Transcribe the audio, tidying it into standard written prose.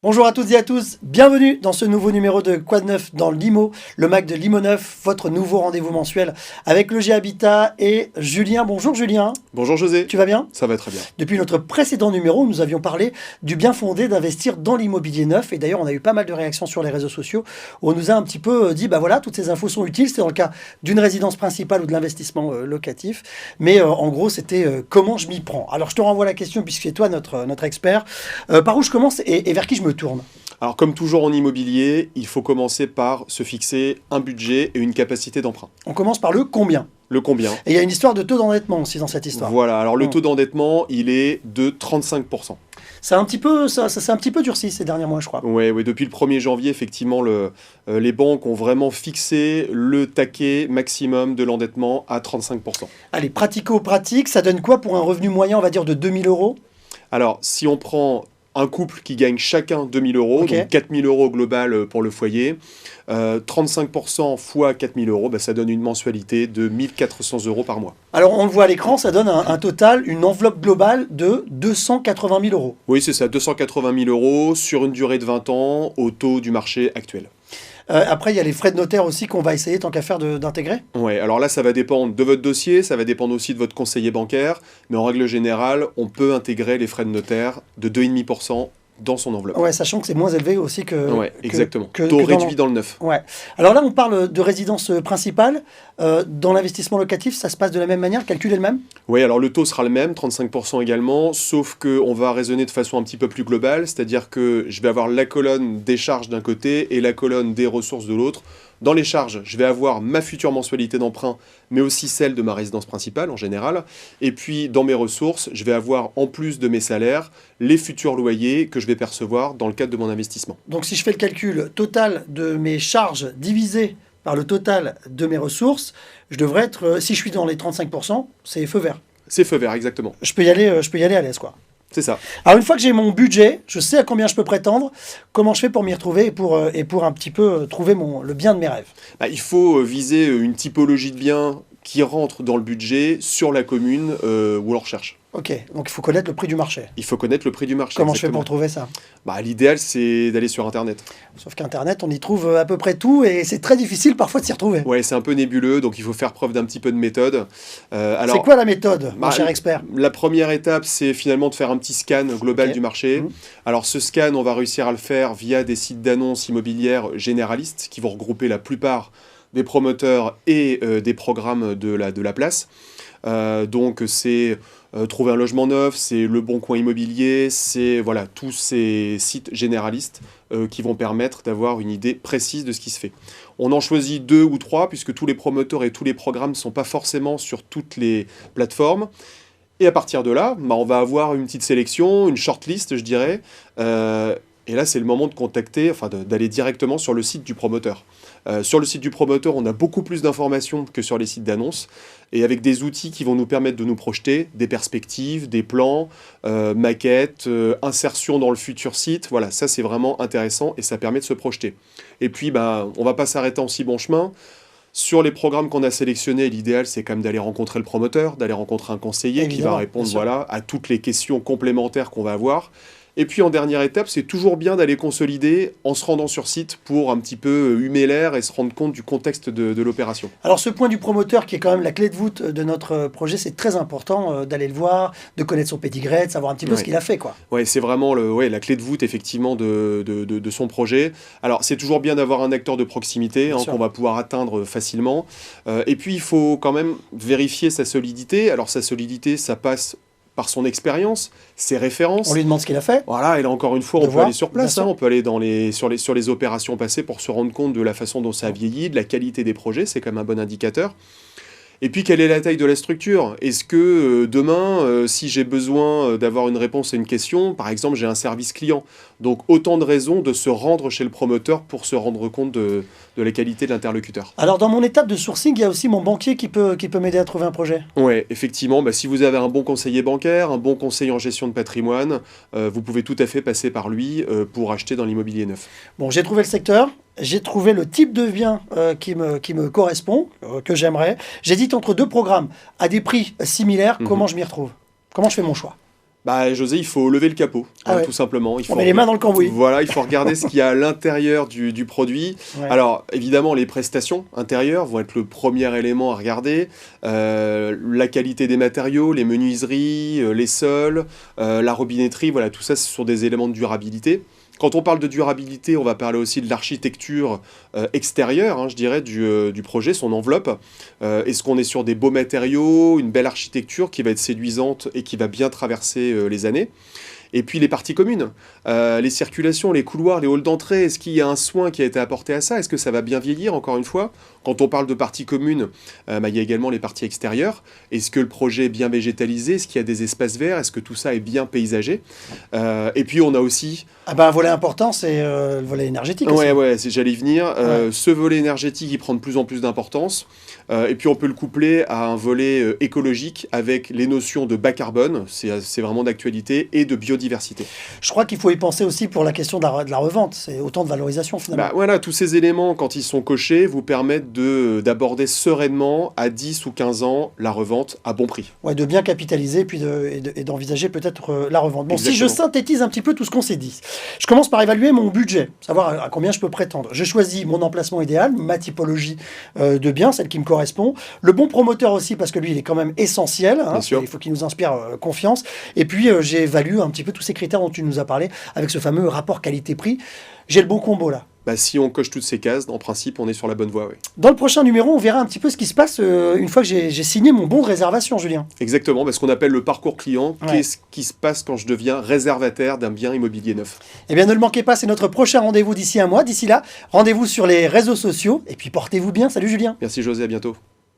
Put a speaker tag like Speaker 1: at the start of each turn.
Speaker 1: Bonjour à toutes et à tous, bienvenue dans ce nouveau numéro de Quoi de Neuf dans l'IMO, le Mac de l'IMO 9, votre nouveau rendez-vous mensuel avec Logis Habitat et Julien. Bonjour Julien.
Speaker 2: Bonjour José.
Speaker 1: Tu vas bien?
Speaker 2: Ça va très bien.
Speaker 1: Depuis notre précédent numéro, nous avions parlé du bien fondé d'investir dans l'immobilier neuf et d'ailleurs on a eu pas mal de réactions sur les réseaux sociaux où on nous a un petit peu dit, bah voilà, toutes ces infos sont utiles, c'est dans le cas d'une résidence principale ou de l'investissement locatif, mais en gros c'était comment je m'y prends. Alors je te renvoie la question puisque c'est toi notre expert. Par où je commence et vers qui je me tourne?
Speaker 2: Alors comme toujours en immobilier, il faut commencer par se fixer un budget et une capacité d'emprunt.
Speaker 1: On commence par le combien?
Speaker 2: Le combien?
Speaker 1: Et il y a une histoire de taux d'endettement aussi dans cette histoire.
Speaker 2: Voilà, alors le taux d'endettement, il est de 35%.
Speaker 1: Ça s'est un petit peu durci ces derniers mois, je crois.
Speaker 2: Oui, depuis le 1er janvier, effectivement, les banques ont vraiment fixé le taquet maximum de l'endettement à 35%.
Speaker 1: Allez, pratico-pratique, ça donne quoi pour un revenu moyen, on va dire, de 2000 euros?
Speaker 2: Alors, si on prend un couple qui gagne chacun 2000 euros,
Speaker 1: Okay.
Speaker 2: donc 4000 euros global pour le foyer, 35% fois 4000 euros, bah, ça donne une mensualité de 1400 euros par mois.
Speaker 1: Alors, on le voit à l'écran, ça donne un total, une enveloppe globale de 280 000 euros.
Speaker 2: Oui, c'est ça, 280 000 euros sur une durée de 20 ans au taux du marché actuel.
Speaker 1: Après, il y a les frais de notaire aussi qu'on va essayer, tant qu'à faire, d'intégrer.
Speaker 2: Ouais, alors là, ça va dépendre de votre dossier, ça va dépendre aussi de votre conseiller bancaire, mais en règle générale, on peut intégrer les frais de notaire de 2,5% dans son enveloppe.
Speaker 1: Ouais, sachant que c'est moins élevé aussi que...
Speaker 2: Ouais, exactement.
Speaker 1: que
Speaker 2: Taux
Speaker 1: dans
Speaker 2: réduit dans le neuf.
Speaker 1: Ouais. Alors là, on parle de résidence principale. Dans l'investissement locatif, ça se passe de la même manière? Le calcul est le même?
Speaker 2: Oui, alors le taux sera le même, 35% également, sauf qu'on va raisonner de façon un petit peu plus globale, c'est-à-dire que je vais avoir la colonne des charges d'un côté et la colonne des ressources de l'autre. Dans les charges, je vais avoir ma future mensualité d'emprunt, mais aussi celle de ma résidence principale en général. Et puis, dans mes ressources, je vais avoir, en plus de mes salaires, les futurs loyers que je vais percevoir dans le cadre de mon investissement.
Speaker 1: Donc, si je fais le calcul total de mes charges divisé par le total de mes ressources, je devrais être, si je suis dans les 35%, c'est feu vert.
Speaker 2: C'est feu vert, exactement.
Speaker 1: Je peux y aller à l'aise, quoi.
Speaker 2: C'est ça.
Speaker 1: Alors, une fois que j'ai mon budget, je sais à combien je peux prétendre, comment je fais pour m'y retrouver et pour un petit peu trouver le bien de mes rêves?
Speaker 2: Bah, il faut viser une typologie de biens qui rentre dans le budget sur la commune où l'on recherche.
Speaker 1: Ok, donc il faut connaître le prix du marché.
Speaker 2: Il faut connaître le prix du marché.
Speaker 1: Comment je fais
Speaker 2: exactement.
Speaker 1: pour trouver ça?
Speaker 2: Bah, l'idéal, c'est d'aller sur Internet.
Speaker 1: Sauf qu'Internet, on y trouve à peu près tout et c'est très difficile parfois de s'y retrouver.
Speaker 2: Ouais, c'est un peu nébuleux, donc il faut faire preuve d'un petit peu de méthode.
Speaker 1: C'est quoi la méthode, mon cher expert?
Speaker 2: La première étape, c'est finalement de faire un petit scan global
Speaker 1: Ok.
Speaker 2: du marché. Alors ce scan, on va réussir à le faire via des sites d'annonces immobilières généralistes qui vont regrouper la plupart des promoteurs et des programmes de la place. Donc c'est trouver un logement neuf, c'est Le Bon Coin Immobilier, c'est voilà, tous ces sites généralistes qui vont permettre d'avoir une idée précise de ce qui se fait. On en choisit 2 ou 3 puisque tous les promoteurs et tous les programmes ne sont pas forcément sur toutes les plateformes. Et à partir de là, bah, on va avoir une petite sélection, une shortlist, je dirais. Et là, c'est le moment de contacter, enfin d'aller directement sur le site du promoteur. Sur le site du promoteur, on a beaucoup plus d'informations que sur les sites d'annonces, et avec des outils qui vont nous permettre de nous projeter, des perspectives, des plans, maquettes, insertion dans le futur site. Voilà, ça c'est vraiment intéressant et ça permet de se projeter. Et puis, bah, on ne va pas s'arrêter en si bon chemin. Sur les programmes qu'on a sélectionnés, l'idéal, c'est quand même d'aller rencontrer le promoteur, d'aller rencontrer un conseiller qui va répondre voilà, à toutes les questions complémentaires qu'on va avoir. Et puis en dernière étape, c'est toujours bien d'aller consolider en se rendant sur site pour un petit peu humer l'air et se rendre compte du contexte de l'opération.
Speaker 1: Alors ce point du promoteur qui est quand même la clé de voûte de notre projet, c'est très important d'aller le voir, de connaître son pédigré, de savoir un petit peu ce qu'il a fait, quoi.
Speaker 2: Ouais, c'est vraiment la clé de voûte effectivement de son projet. Alors c'est toujours bien d'avoir un acteur de proximité qu'on va pouvoir atteindre facilement. Et puis il faut quand même vérifier sa solidité. Alors sa solidité, ça passe par son expérience, ses références.
Speaker 1: On lui demande ce qu'il a fait.
Speaker 2: Voilà, et là encore une fois, on peut aller sur place, on peut aller sur les opérations passées pour se rendre compte de la façon dont ça a vieilli, de la qualité des projets, c'est quand même un bon indicateur. Et puis, quelle est la taille de la structure? Est-ce que demain, si j'ai besoin d'avoir une réponse à une question, par exemple, j'ai un service client. Donc, autant de raisons de se rendre chez le promoteur pour se rendre compte de la qualité de l'interlocuteur.
Speaker 1: Alors, dans mon étape de sourcing, il y a aussi mon banquier qui peut m'aider à trouver un projet.
Speaker 2: Oui, effectivement. Bah, si vous avez un bon conseiller bancaire, un bon conseiller en gestion de patrimoine, vous pouvez tout à fait passer par lui pour acheter dans l'immobilier neuf.
Speaker 1: Bon, j'ai trouvé le secteur. J'ai trouvé le type de bien qui me correspond, que j'aimerais. J'hésite entre deux programmes à des prix similaires. Comment je m'y retrouve? Comment je fais mon choix?
Speaker 2: Bah, José, il faut lever le capot,
Speaker 1: Ah ouais.
Speaker 2: tout simplement. Il
Speaker 1: On
Speaker 2: faut
Speaker 1: met les mains dans le cambouis.
Speaker 2: Voilà, il faut regarder ce qu'il y a à l'intérieur du produit.
Speaker 1: Ouais.
Speaker 2: Alors, évidemment, les prestations intérieures vont être le premier élément à regarder. La qualité des matériaux, les menuiseries, les sols, la robinetterie, voilà, tout ça, ce sont des éléments de durabilité. Quand on parle de durabilité, on va parler aussi de l'architecture extérieure, hein, je dirais, du projet, son enveloppe. Est-ce qu'on est sur des beaux matériaux, une belle architecture qui va être séduisante et qui va bien traverser les années? Et puis les parties communes, les circulations, les couloirs, les halls d'entrée, est-ce qu'il y a un soin qui a été apporté à ça? Est-ce que ça va bien vieillir, encore une fois? Quand on parle de parties communes, il y a également les parties extérieures. Est-ce que le projet est bien végétalisé? Est-ce qu'il y a des espaces verts? Est-ce que tout ça est bien paysagé? Et puis on a aussi...
Speaker 1: Ah ben, un volet important, c'est le volet énergétique aussi.
Speaker 2: Ouais, j'allais y venir. Ce volet énergétique, il prend de plus en plus d'importance. Et puis on peut le coupler à un volet écologique avec les notions de bas carbone, c'est vraiment d'actualité, et de biodiversité.
Speaker 1: Je crois qu'il faut y penser aussi pour la question de la revente. C'est autant de valorisation finalement.
Speaker 2: Bah, voilà, tous ces éléments, quand ils sont cochés, vous permettent d'aborder sereinement, à 10 ou 15 ans, la revente à bon prix.
Speaker 1: Ouais, de bien capitaliser puis et d'envisager peut-être la revente. Bon, si je
Speaker 2: Exactement.
Speaker 1: synthétise un petit peu tout ce qu'on s'est dit, je commence par évaluer mon budget, savoir à combien je peux prétendre. Je choisis mon emplacement idéal, ma typologie de bien, celle qui me correspond. Le bon promoteur aussi, parce que lui, il est quand même essentiel. Hein,
Speaker 2: Bien sûr.
Speaker 1: il faut qu'il nous inspire confiance. Et puis, j'évalue un petit peu tous ces critères dont tu nous as parlé, avec ce fameux rapport qualité-prix. J'ai le bon combo là.
Speaker 2: Bah, si on coche toutes ces cases, en principe, on est sur la bonne voie, oui.
Speaker 1: Dans le prochain numéro, on verra un petit peu ce qui se passe une fois que j'ai signé mon bon de réservation, Julien.
Speaker 2: Exactement, ce qu'on appelle le parcours client.
Speaker 1: Ouais.
Speaker 2: Qu'est-ce qui se passe quand je deviens réservataire d'un bien immobilier neuf?
Speaker 1: Eh bien, ne le manquez pas, c'est notre prochain rendez-vous d'ici un mois. D'ici là, rendez-vous sur les réseaux sociaux. Et puis, portez-vous bien. Salut, Julien.
Speaker 2: Merci José, à bientôt.